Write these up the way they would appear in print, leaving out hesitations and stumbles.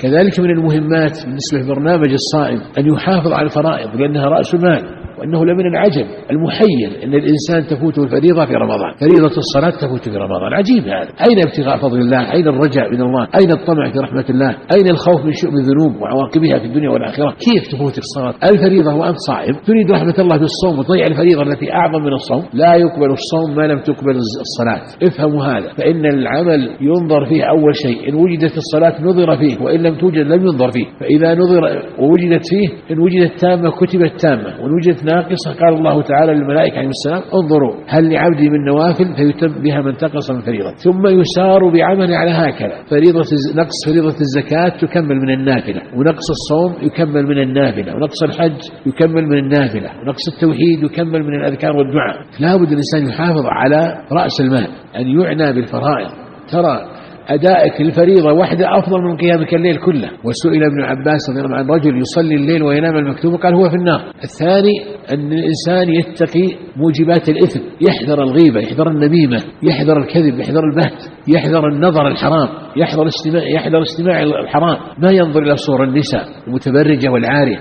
كذلك من المهمات بالنسبة لبرنامج الصائم أن يحافظ على الفرائض لأنها رأس مال، وأنه لمن العجب المحير أن الإنسان تفوته الفريضة في رمضان، فريضة الصلاة تفوت في رمضان، عجيب هذا. أين ابتغاء فضل الله؟ أين الرجاء من الله؟ أين الطمع في رحمة الله؟ أين الخوف من شؤم الذنوب وعواقبها في الدنيا والآخرة؟ كيف تفوت الصلاة الفريضة وأنت صائم؟ تريد رحمة الله بالصوم وتضيع الفريضة التي أعظم من الصوم؟ لا يقبل الصوم ما لم تقبل الصلاة. افهموا هذا، فإن العمل ينظر فيه أول شيء، إن وجدت الصلاة نظر فيه، وإن لم توجد لم ينظر فيه. فإذا نظر ووجدت فيه، إن وجدت تامة كتبت تامة، وإن وجدت ناقصة قال الله تعالى للملائكة عليهم السلام انظروا هل لعبدي من نوافل فيتم بها من تقص من فريضة. ثم يسار بعمل على هكذا، نقص فريضة الزكاة تكمل من النافلة، ونقص الصوم يكمل من النافلة، ونقص الحج يكمل من النافلة، ونقص التوحيد يكمل من الأذكار والدعاء. لا بد الإنسان يحافظ على رأس المال، أن يعنى بالفرائض. ترى أدائك الفريضة واحدة أفضل من قيامك الليل كله. وسئل ابن عباس رضي الله عنه عن رجل يصلي الليل وينام المكتوب قال هو في النار. الثاني أن الإنسان يتقي موجبات الإثم، يحذر الغيبة، يحذر النميمة، يحذر الكذب، يحذر البهت، يحذر النظر الحرام، يحذر استماع الحرام، ما ينظر إلى صور النساء المتبرجة والعارية،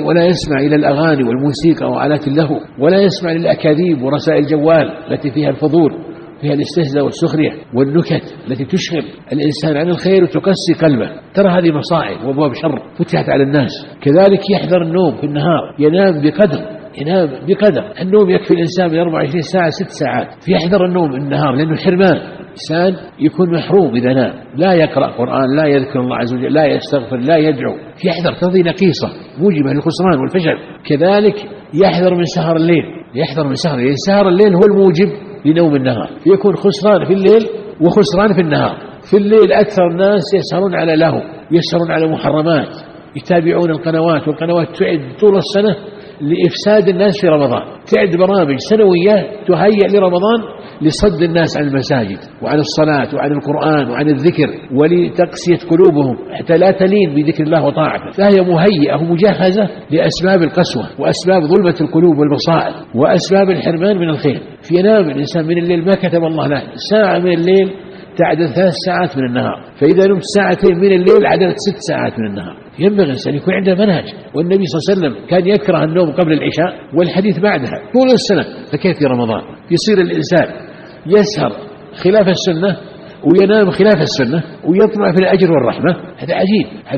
ولا يسمع إلى الأغاني والموسيقى وآلات اللهو، ولا يسمع للأكاذيب ورسائل الجوال التي فيها الفضول، فيها الاستهزاء والسخرية والنكت التي تشغل الإنسان عن الخير وتقسي قلبه. ترى هذه مصائب وأبواب شر فتحت على الناس. كذلك يحذر النوم في النهار، ينام بقدر. النوم يكفي الإنسان من 24 ساعة 6 ساعات، فيحذر النوم النهار لأنه حرمان. إنسان يكون محروم إذا نام، لا يقرأ قرآن، لا يذكر الله عز وجل، لا يستغفر، لا يدعو، يحذر تضي نقيصة موجبة للخسران والفشل. كذلك يحذر من سهر الليل، سهر الليل هو الموجب لنوم النهار، فيكون خسران في الليل وخسران في النهار. في الليل أكثر الناس يسهرون على لهو، يسهرون على محرمات، يتابعون القنوات، والقنوات تعد طول السنة لإفساد الناس في رمضان، تعد برامج سنوية تهيأ لرمضان لصد الناس عن المساجد وعن الصلاة وعن القرآن وعن الذكر، ولتقسية قلوبهم حتى لا تلين بذكر الله وطاعته. فهي مهيئة ومجهزة لأسباب القسوة وأسباب ظلمة القلوب والبصائر وأسباب الحرمان من الخير. فينام الإنسان من الليل ما كتب الله له، ساعة من الليل تعدل 3 ساعات من النهار، فإذا نمت 2 ساعات من الليل عدلت 6 ساعات من النهار. ينبغي الإنسان يكون عنده منهج. والنبي صلى الله عليه وسلم كان يكره النوم قبل العشاء والحديث بعدها طول السنة، فكيف في رمضان؟ يصير الإنسان يسهر خلاف السنة وينام خلاف السنة ويطمع في الأجر والرحمة. هذا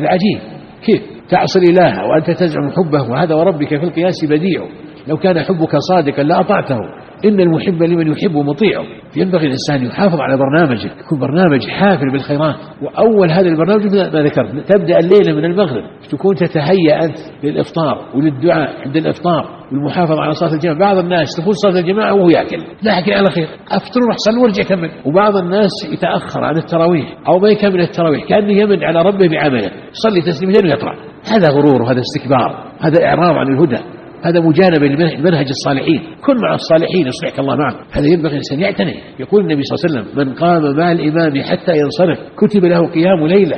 عجيب. كيف تعصي الإله وأنت تزعم حبه؟ وهذا وربك في القياس بديع، لو كان حبك صادقا لأطعته، إن المحب لمن يحب مطيعه. ينبغي الإنسان يحافظ على برنامجه، يكون برنامج حافل بالخيرات. وأول هذا البرنامج ما ذكرت، تبدأ الليلة من المغرب، تكون تتهيأ أنت للإفطار وللدعاء عند الإفطار والمحافظة على صلاة الجماعة. بعض الناس تفوت صلاة الجماعة وهو يأكل، لا أكل على خير، أفطر وأحسن وارجع كمل. وبعض الناس يتأخر عن التراويح أو ما يكمل التراويح، كأنه يمن على ربه بعمله، يصلي تسليمتين ويطلع. هذا غرور وهذا استكبار، هذا إعراض عن الهدى، هذا مجانبة لمنهج الصالحين. كن مع الصالحين يصلحك الله معه. هذا ينبغي الإنسان يعتني. يقول النبي صلى الله عليه وسلم من قام مع الإمام حتى ينصرف كتب له قيام ليلة.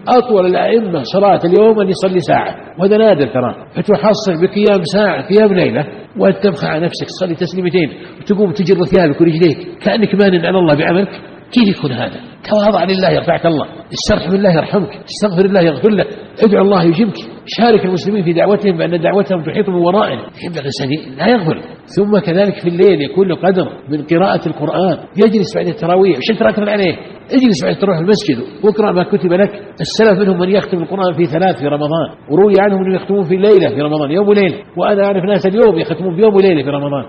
أطول الأئمة صلاة اليوم أن يصلي ساعة، وهذا نادر ترى، فتحصل بقيام ساعة قيام ليلة وأن تبخع على نفسك تصلي تسليمتين وتقوم تجر ثيابك ورجليك كأنك مانن على الله بعملك. كيف يكون هذا؟ تواضع لله يرفعك الله، استرحم بالله يرحمك، استغفر الله يغفر لك، ادعو الله يجيبك، شارك المسلمين في دعوتهم بأن دعوتهم تحيط من ورائهم. ينبغي الإنسان لا يغفل. ثم كذلك في الليل يكون له قدر من قراءة القرآن، يجلس بعد التراويح وش تراكم عليه، اجلس بعد تروح المسجد واقرأ ما كتب لك. السلف منهم من يختم القرآن في 3 في رمضان، وروي عنهم من يختمون في ليلة في رمضان، يوم وليلة، وأنا أعرف ناس اليوم يختمون في يوم وليلة في رمضان.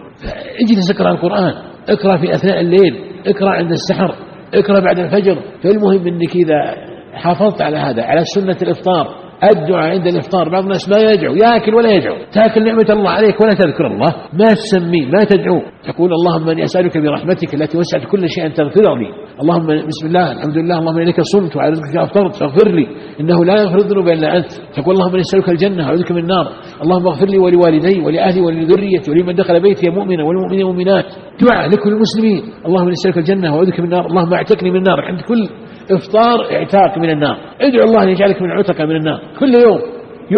اجلس اقرأ القرآن، اقرأ في أثناء الليل، اقرأ عند السحر، اقرأ بعد الفجر. فالمهم أنك إذا حافظت على هذا، على سنة الإفطار، الدعاء عند الإفطار. بعض الناس ما يدعو، يأكل ولا يدعو، تأكل نعمة الله عليك ولا تذكر الله، ما تسميه، ما تدعو، تقول اللهم أني أسألك برحمتك التي وسعت كل شيء أن تغفر لي، اللهم بسم الله الحمد لله اللهم إليك صمت وعلى رزقك أفطرت فاغفر لي إنه لا يغفر الذنوب إلا أنت. تقول اللهم إني أسألك الجنة وأعوذ بك من النار، اللهم اغفر لي ولوالدي ولأهلي ولذريتي ولمن دخل بيتي مؤمنا والمؤمنين والمؤمنات. دعاء لكل المسلمين، اللهم إني أسألك الجنة وأعوذ بك من النار، اللهم اعتقني من النار. عند كل إفطار اعتاق من النار، ادعو الله أن يجعلك من عتق من النار، كل يوم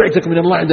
يعتق من الله عند